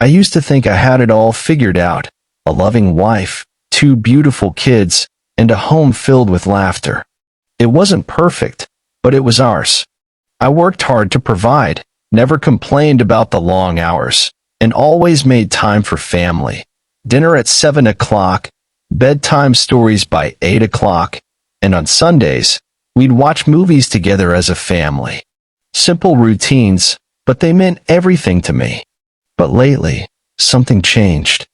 I used to think I had it all figured out, a loving wife, two beautiful kids, and a home filled with laughter. It wasn't perfect, but it was ours. I worked hard to provide, never complained about the long hours, and always made time for family. Dinner at 7 o'clock, bedtime stories by 8 o'clock, and on Sundays, we'd watch movies together as a family. Simple routines, but they meant everything to me. But lately, something changed.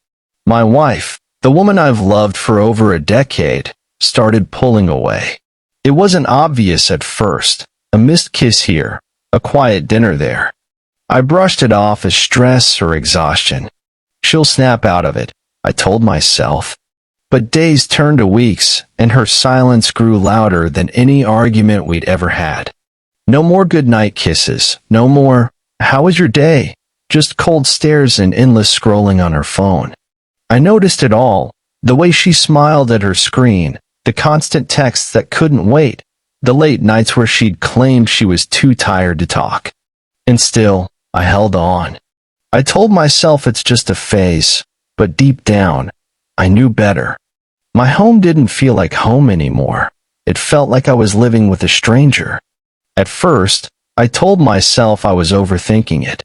My wife, the woman I've loved for over a decade, started pulling away. It wasn't obvious at first, a missed kiss here, a quiet dinner there. I brushed it off as stress or exhaustion. She'll snap out of it, I told myself. But days turned to weeks, and her silence grew louder than any argument we'd ever had. No more goodnight kisses, no more, "How was your day?" Just cold stares and endless scrolling on her phone. I noticed it all, the way she smiled at her screen, the constant texts that couldn't wait, the late nights where she'd claimed she was too tired to talk. And still, I held on. I told myself it's just a phase, but deep down, I knew better. My home didn't feel like home anymore. It felt like I was living with a stranger. At first, I told myself I was overthinking it.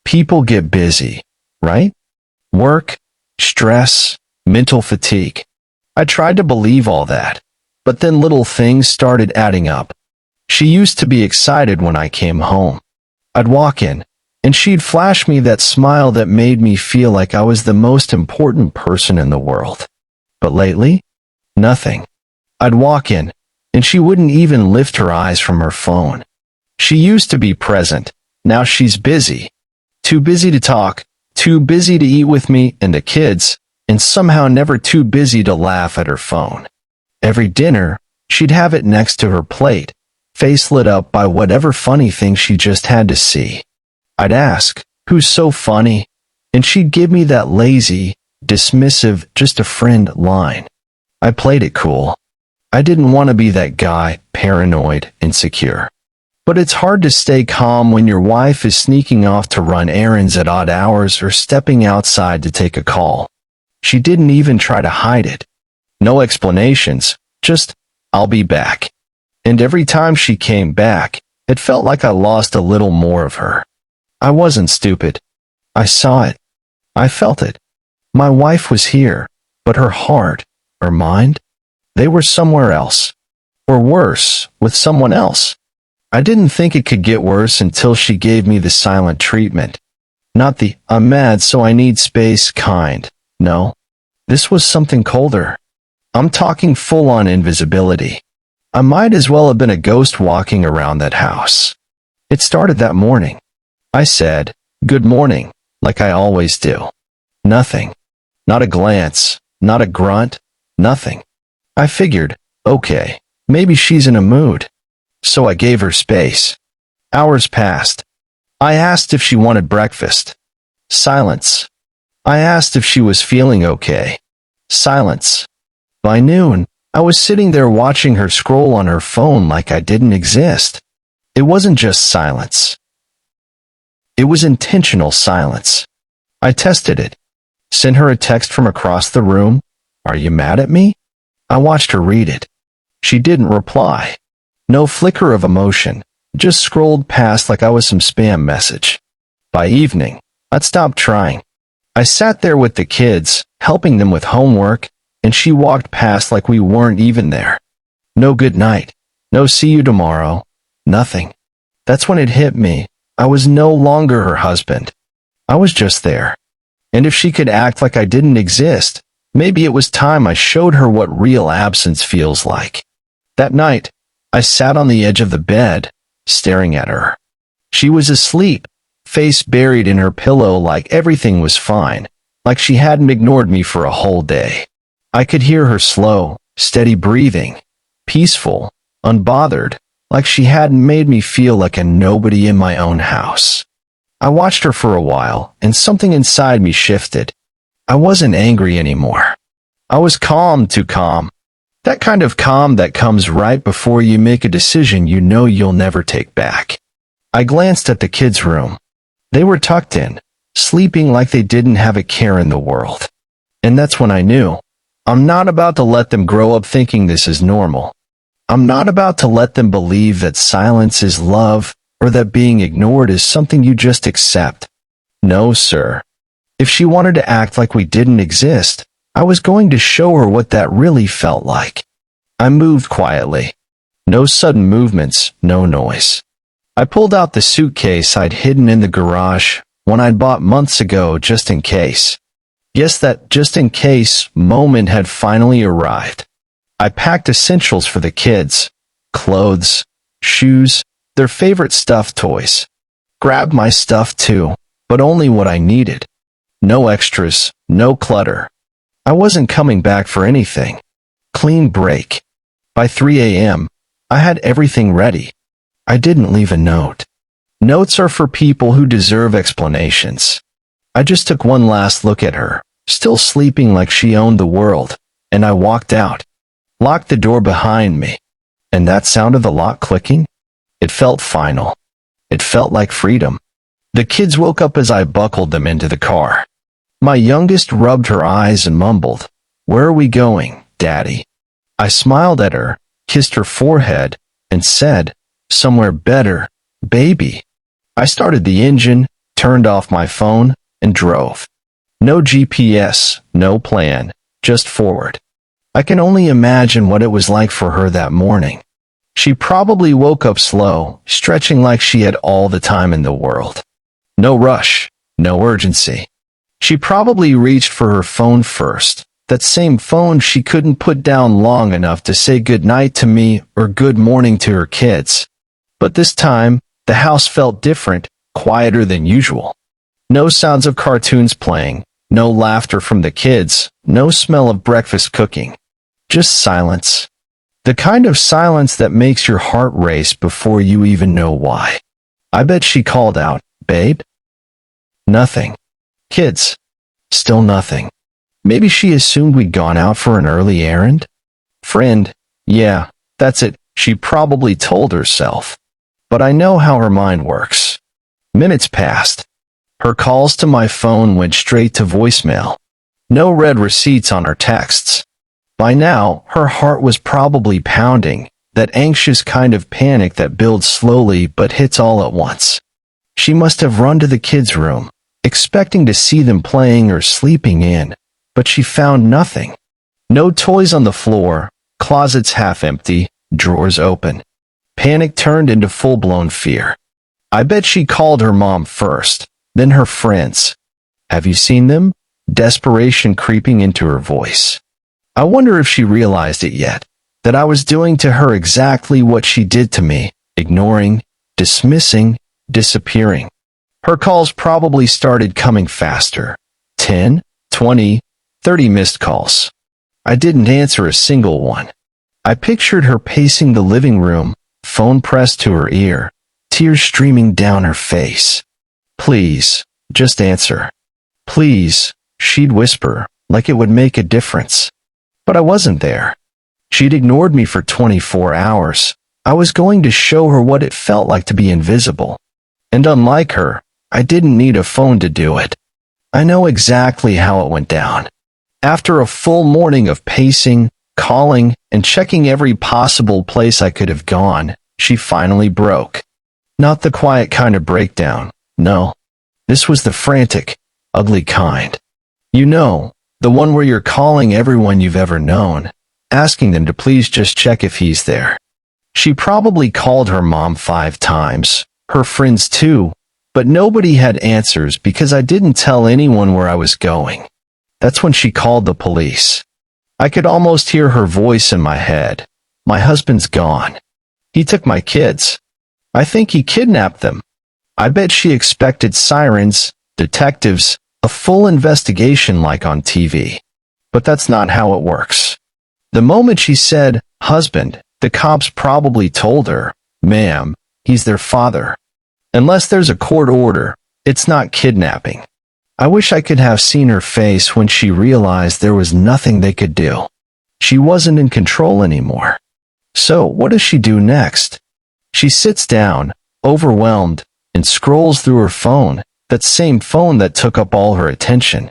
People get busy, right? Work, stress, mental fatigue. I tried to believe all that, but then little things started adding up. She used to be excited when I came home. I'd walk in, and she'd flash me that smile that made me feel like I was the most important person in the world. But lately, nothing. I'd walk in, and she wouldn't even lift her eyes from her phone. She used to be present, now she's busy. Too busy to talk, too busy to eat with me and the kids, and somehow never too busy to laugh at her phone. Every dinner, she'd have it next to her plate, face lit up by whatever funny thing she just had to see. I'd ask, "Who's so funny?" And she'd give me that lazy, dismissive, just a friend line. I played it cool. I didn't want to be that guy, paranoid, insecure. But it's hard to stay calm when your wife is sneaking off to run errands at odd hours or stepping outside to take a call. She didn't even try to hide it. No explanations, just, "I'll be back." And every time she came back, it felt like I lost a little more of her. I wasn't stupid. I saw it. I felt it. My wife was here, but her heart, her mind, they were somewhere else. Or worse, with someone else. I didn't think it could get worse until she gave me the silent treatment. Not the, "I'm mad so I need space" kind. No. This was something colder. I'm talking full-on invisibility. I might as well have been a ghost walking around that house. It started that morning. I said, "Good morning," like I always do. Nothing. Not a glance, not a grunt, nothing. I figured, okay, maybe she's in a mood. So I gave her space. Hours passed. I asked if she wanted breakfast. Silence. I asked if she was feeling okay. Silence. By noon, I was sitting there watching her scroll on her phone like I didn't exist. It wasn't just silence. It was intentional silence. I tested it. Sent her a text from across the room. "Are you mad at me?" I watched her read it. She didn't reply. No flicker of emotion, just scrolled past like I was some spam message. By evening, I'd stopped trying. I sat there with the kids, helping them with homework, and she walked past like we weren't even there. No good night, no see you tomorrow, nothing. That's when it hit me. I was no longer her husband. I was just there. And if she could act like I didn't exist, maybe it was time I showed her what real absence feels like. That night, I sat on the edge of the bed, staring at her. She was asleep, face buried in her pillow like everything was fine, like she hadn't ignored me for a whole day. I could hear her slow, steady breathing, peaceful, unbothered, like she hadn't made me feel like a nobody in my own house. I watched her for a while, and something inside me shifted. I wasn't angry anymore. I was calm, too calm. That kind of calm that comes right before you make a decision you know you'll never take back. I glanced at the kids' room. They were tucked in, sleeping like they didn't have a care in the world. And that's when I knew. I'm not about to let them grow up thinking this is normal. I'm not about to let them believe that silence is love or that being ignored is something you just accept. No, sir. If she wanted to act like we didn't exist, I was going to show her what that really felt like. I moved quietly. No sudden movements, no noise. I pulled out the suitcase I'd hidden in the garage, one I'd bought months ago just in case. Yes, that just in case moment had finally arrived. I packed essentials for the kids, clothes, shoes, their favorite stuffed toys. Grabbed my stuff too, but only what I needed. No extras, no clutter. I wasn't coming back for anything. Clean break. By 3 a.m., I had everything ready. I didn't leave a note. Notes are for people who deserve explanations. I just took one last look at her, still sleeping like she owned the world, and I walked out. Locked the door behind me. And that sound of the lock clicking? It felt final. It felt like freedom. The kids woke up as I buckled them into the car. My youngest rubbed her eyes and mumbled, "Where are we going, Daddy?" I smiled at her, kissed her forehead, and said, "Somewhere better, baby." I started the engine, turned off my phone, and drove. No GPS, no plan, just forward. I can only imagine what it was like for her that morning. She probably woke up slow, stretching like she had all the time in the world. No rush, no urgency. She probably reached for her phone first, that same phone she couldn't put down long enough to say goodnight to me or good morning to her kids. But this time, the house felt different, quieter than usual. No sounds of cartoons playing, no laughter from the kids, no smell of breakfast cooking. Just silence. The kind of silence that makes your heart race before you even know why. I bet she called out, "Babe?" Nothing. Kids. Still nothing. Maybe she assumed we'd gone out for an early errand? Friend. Yeah, that's it, she probably told herself. But I know how her mind works. Minutes passed. Her calls to my phone went straight to voicemail. No read receipts on her texts. By now, her heart was probably pounding, that anxious kind of panic that builds slowly but hits all at once. She must have run to the kids' room, expecting to see them playing or sleeping in, but she found nothing. No toys on the floor, closets half empty, drawers open. Panic turned into full-blown fear. I bet she called her mom first, then her friends. Have you seen them? Desperation creeping into her voice. I wonder if she realized it yet, that I was doing to her exactly what she did to me, ignoring, dismissing, disappearing. Her calls probably started coming faster. 10, 20, 30 missed calls. I didn't answer a single one. I pictured her pacing the living room, phone pressed to her ear, tears streaming down her face. "Please, just answer. Please," she'd whisper, like it would make a difference. But I wasn't there. She'd ignored me for 24 hours. I was going to show her what it felt like to be invisible. And unlike her, I didn't need a phone to do it. I know exactly how it went down. After a full morning of pacing, calling, and checking every possible place I could have gone, she finally broke. Not the quiet kind of breakdown, no. This was the frantic, ugly kind. You know, the one where you're calling everyone you've ever known, asking them to please just check if he's there. She probably called her mom 5 times, her friends too, but nobody had answers because I didn't tell anyone where I was going. That's when she called the police. I could almost hear her voice in my head. "My husband's gone. He took my kids. I think he kidnapped them." I bet she expected sirens, detectives, a full investigation like on TV. But that's not how it works. The moment she said, "husband," the cops probably told her, "Ma'am, he's their father." Unless there's a court order, it's not kidnapping. I wish I could have seen her face when she realized there was nothing they could do. She wasn't in control anymore. So what does she do next? She sits down, overwhelmed, and scrolls through her phone, That same phone that took up all her attention.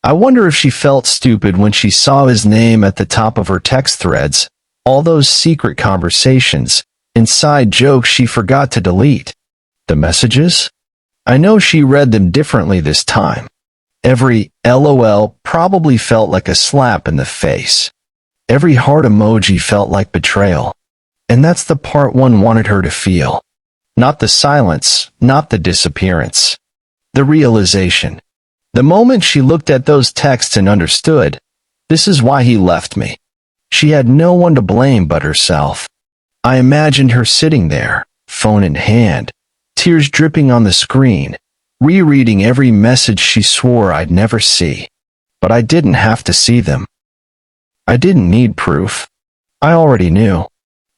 I wonder if she felt stupid when she saw his name at the top of her text threads, all those secret conversations, inside jokes she forgot to delete. The messages? I know she read them differently this time. Every LOL probably felt like a slap in the face. Every heart emoji felt like betrayal. And that's the part one wanted her to feel. Not the silence, not the disappearance. The realization. The moment she looked at those texts and understood, this is why he left me. She had no one to blame but herself. I imagined her sitting there, phone in hand, tears dripping on the screen, rereading every message she swore I'd never see. But I didn't have to see them. I didn't need proof. I already knew.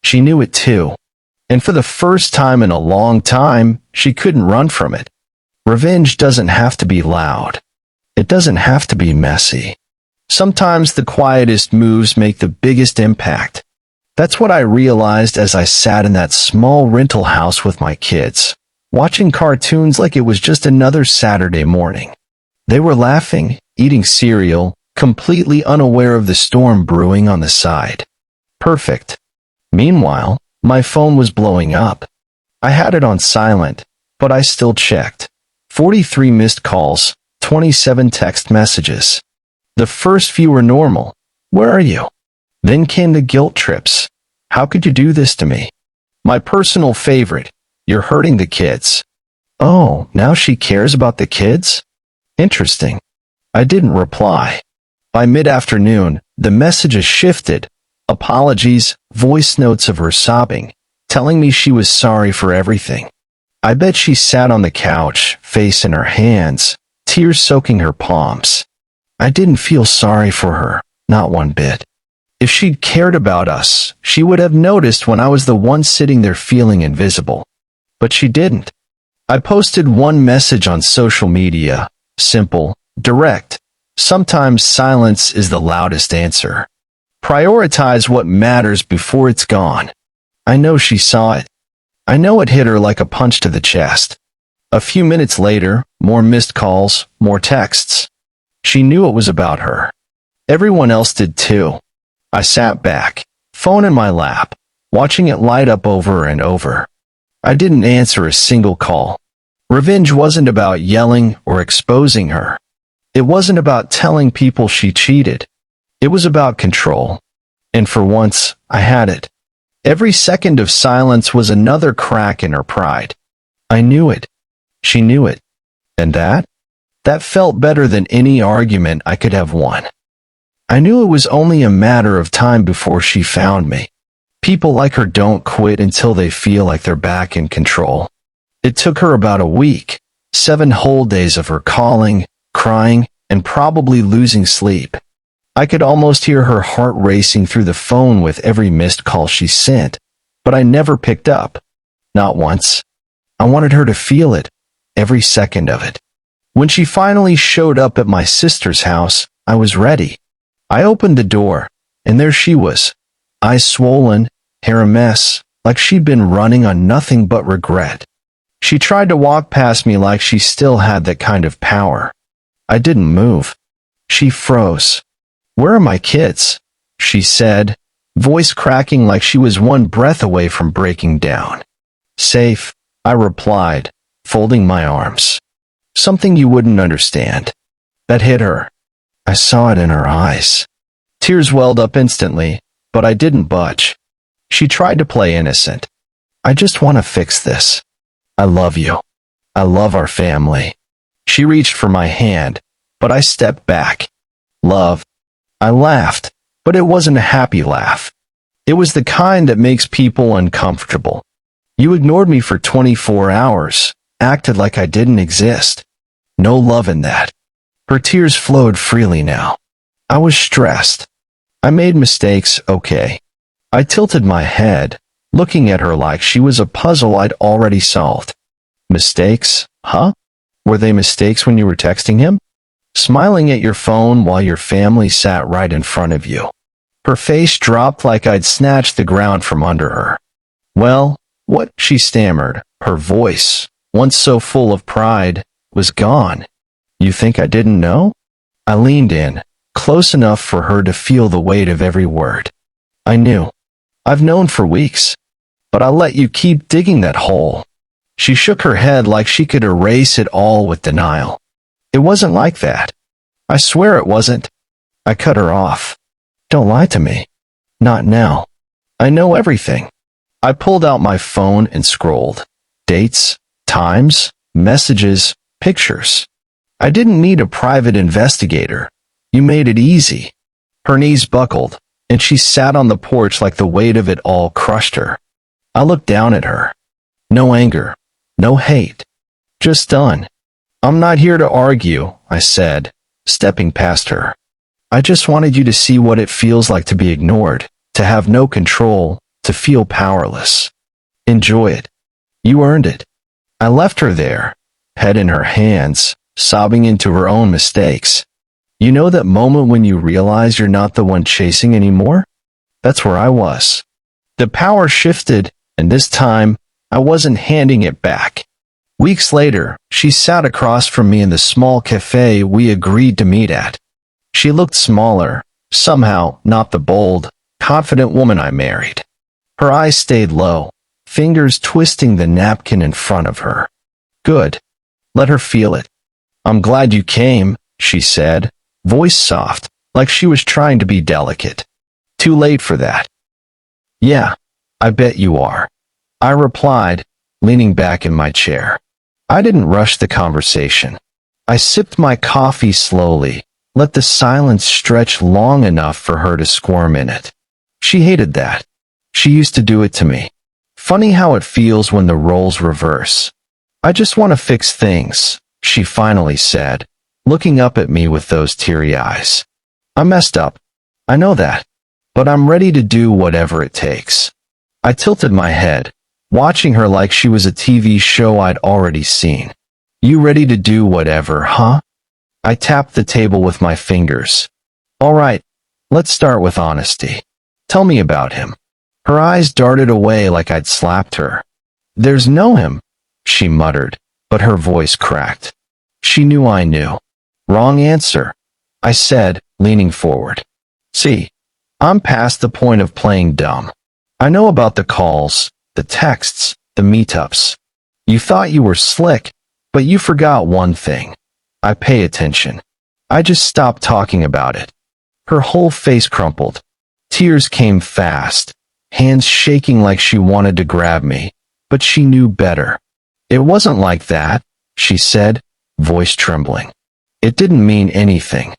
She knew it too. And for the first time in a long time, she couldn't run from it. Revenge doesn't have to be loud. It doesn't have to be messy. Sometimes the quietest moves make the biggest impact. That's what I realized as I sat in that small rental house with my kids, watching cartoons like it was just another Saturday morning. They were laughing, eating cereal, completely unaware of the storm brewing on the side. Perfect. Meanwhile, my phone was blowing up. I had it on silent, but I still checked. 43 missed calls, 27 text messages. The first few were normal. Where are you? Then came the guilt trips. How could you do this to me? My personal favorite. You're hurting the kids. Oh, now she cares about the kids? Interesting. I didn't reply. By mid-afternoon, the messages shifted. Apologies, voice notes of her sobbing, telling me she was sorry for everything. I bet she sat on the couch, face in her hands, tears soaking her palms. I didn't feel sorry for her, not one bit. If she'd cared about us, she would have noticed when I was the one sitting there feeling invisible. But she didn't. I posted one message on social media, simple, direct. Sometimes silence is the loudest answer. Prioritize what matters before it's gone. I know she saw it. I know it hit her like a punch to the chest. A few minutes later, more missed calls, more texts. She knew it was about her. Everyone else did too. I sat back, phone in my lap, watching it light up over and over. I didn't answer a single call. Revenge wasn't about yelling or exposing her. It wasn't about telling people she cheated. It was about control. And for once, I had it. Every second of silence was another crack in her pride. I knew it. She knew it. And that felt better than any argument I could have won. I knew it was only a matter of time before she found me. People like her don't quit until they feel like they're back in control. It took her about a week, 7 whole days of her calling, crying, and probably losing sleep. I could almost hear her heart racing through the phone with every missed call she sent, but I never picked up. Not once. I wanted her to feel it, every second of it. When she finally showed up at my sister's house, I was ready. I opened the door, and there she was, eyes swollen, hair a mess, like she'd been running on nothing but regret. She tried to walk past me like she still had that kind of power. I didn't move. She froze. "Where are my kids?" she said, voice cracking like she was one breath away from breaking down. "Safe," I replied, folding my arms. "Something you wouldn't understand." That hit her. I saw it in her eyes. Tears welled up instantly, but I didn't budge. She tried to play innocent. "I just want to fix this. I love you. I love our family." She reached for my hand, but I stepped back. "Love." I laughed, but it wasn't a happy laugh. It was the kind that makes people uncomfortable. "You ignored me for 24 hours, acted like I didn't exist. No love in that." Her tears flowed freely now. I was stressed. I made mistakes, okay. I tilted my head, looking at her like she was a puzzle I'd already solved. "Mistakes, huh? Were they mistakes when you were texting him? Smiling at your phone while your family sat right in front of you?" Her face dropped like I'd snatched the ground from under her. "Well, what?" she stammered, her voice, once so full of pride, was gone. You think I didn't know? I leaned in, close enough for her to feel the weight of every word. I knew. I've known for weeks. But I let you keep digging that hole. She shook her head like she could erase it all with denial. It wasn't like that. I swear it wasn't. I cut her off. Don't lie to me. Not now. I know everything. I pulled out my phone and scrolled. Dates, times, messages, pictures. I didn't need a private investigator. You made it easy. Her knees buckled, and she sat on the porch like the weight of it all crushed her. I looked down at her. No anger, no hate. Just done. I'm not here to argue, I said, stepping past her. I just wanted you to see what it feels like to be ignored, to have no control, to feel powerless. Enjoy it. You earned it. I left her there, head in her hands, sobbing into her own mistakes. You know that moment when you realize you're not the one chasing anymore? That's where I was. The power shifted, and this time, I wasn't handing it back. Weeks later, she sat across from me in the small cafe we agreed to meet at. She looked smaller, somehow not the bold, confident woman I married. Her eyes stayed low, fingers twisting the napkin in front of her. Good. Let her feel it. I'm glad you came, she said, voice soft, like she was trying to be delicate. Too late for that. Yeah, I bet you are. I replied, leaning back in my chair. I didn't rush the conversation. I sipped my coffee slowly, let the silence stretch long enough for her to squirm in it. She hated that. She used to do it to me. Funny how it feels when the roles reverse. I just want to fix things, she finally said, looking up at me with those teary eyes. I messed up. I know that. But I'm ready to do whatever it takes. I tilted my head, watching her like she was a TV show I'd already seen. You ready to do whatever, huh? I tapped the table with my fingers. All right, let's start with honesty. Tell me about him. Her eyes darted away like I'd slapped her. There's no him, she muttered, but her voice cracked. She knew I knew. Wrong answer, I said, leaning forward. See, I'm past the point of playing dumb. I know about the calls, the texts, the meetups. You thought you were slick, but you forgot one thing. I pay attention. I just stopped talking about it. Her whole face crumpled. Tears came fast, hands shaking like she wanted to grab me, but she knew better. It wasn't like that, she said, voice trembling. It didn't mean anything.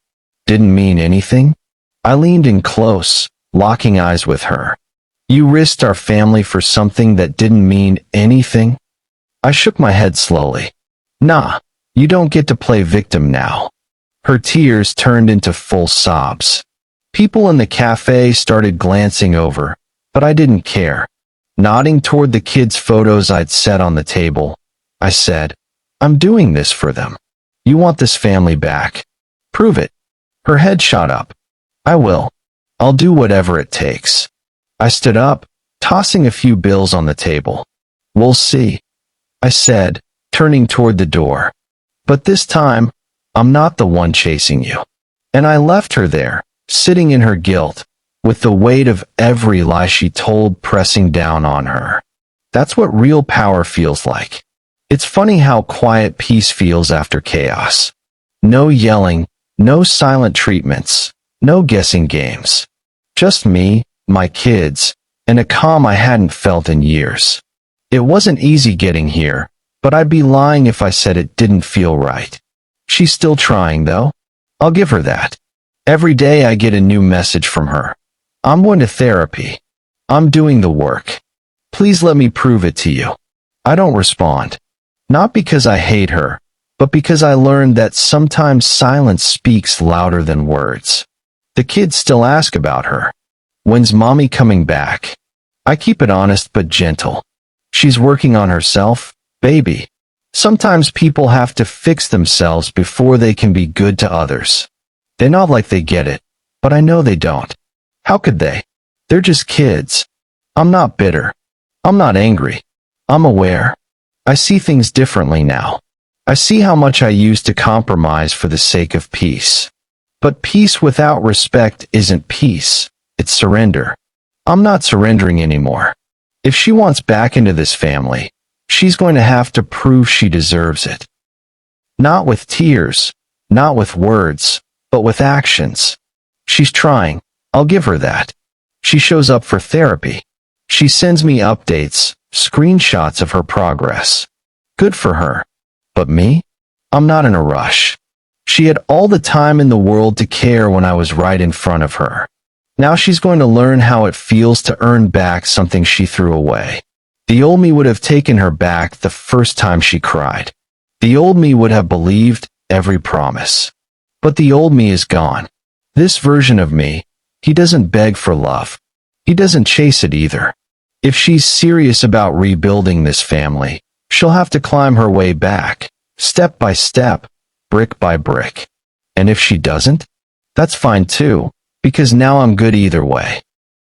Didn't mean anything? I leaned in close, locking eyes with her. You risked our family for something that didn't mean anything? I shook my head slowly. Nah, you don't get to play victim now. Her tears turned into full sobs. People in the cafe started glancing over, but I didn't care. Nodding toward the kids' photos I'd set on the table, I said, I'm doing this for them. You want this family back. Prove it. Her head shot up. I will. I'll do whatever it takes. I stood up, tossing a few bills on the table. We'll see, I said, turning toward the door. But this time, I'm not the one chasing you. And I left her there, sitting in her guilt, with the weight of every lie she told pressing down on her. That's what real power feels like. It's funny how quiet peace feels after chaos. No yelling, no silent treatments, no guessing games. Just me, my kids, and a calm I hadn't felt in years. It wasn't easy getting here, but I'd be lying if I said it didn't feel right. She's still trying, though. I'll give her that. Every day I get a new message from her. I'm going to therapy. I'm doing the work. Please let me prove it to you. I don't respond. Not because I hate her, but because I learned that sometimes silence speaks louder than words. The kids still ask about her. When's mommy coming back? I keep it honest but gentle. She's working on herself, baby. Sometimes people have to fix themselves before they can be good to others. They nod like they get it, but I know they don't. How could they? They're just kids. I'm not bitter. I'm not angry. I'm aware. I see things differently now. I see how much I used to compromise for the sake of peace. But peace without respect isn't peace, it's surrender. I'm not surrendering anymore. If she wants back into this family, she's going to have to prove she deserves it. Not with tears, not with words, but with actions. She's trying. I'll give her that. She shows up for therapy. She sends me updates, screenshots of her progress. Good for her. But me? I'm not in a rush. She had all the time in the world to care when I was right in front of her. Now she's going to learn how it feels to earn back something she threw away. The old me would have taken her back the first time she cried. The old me would have believed every promise. But the old me is gone. This version of me, he doesn't beg for love. He doesn't chase it either. If she's serious about rebuilding this family, she'll have to climb her way back, step by step, brick by brick. And if she doesn't, that's fine too, because now I'm good either way.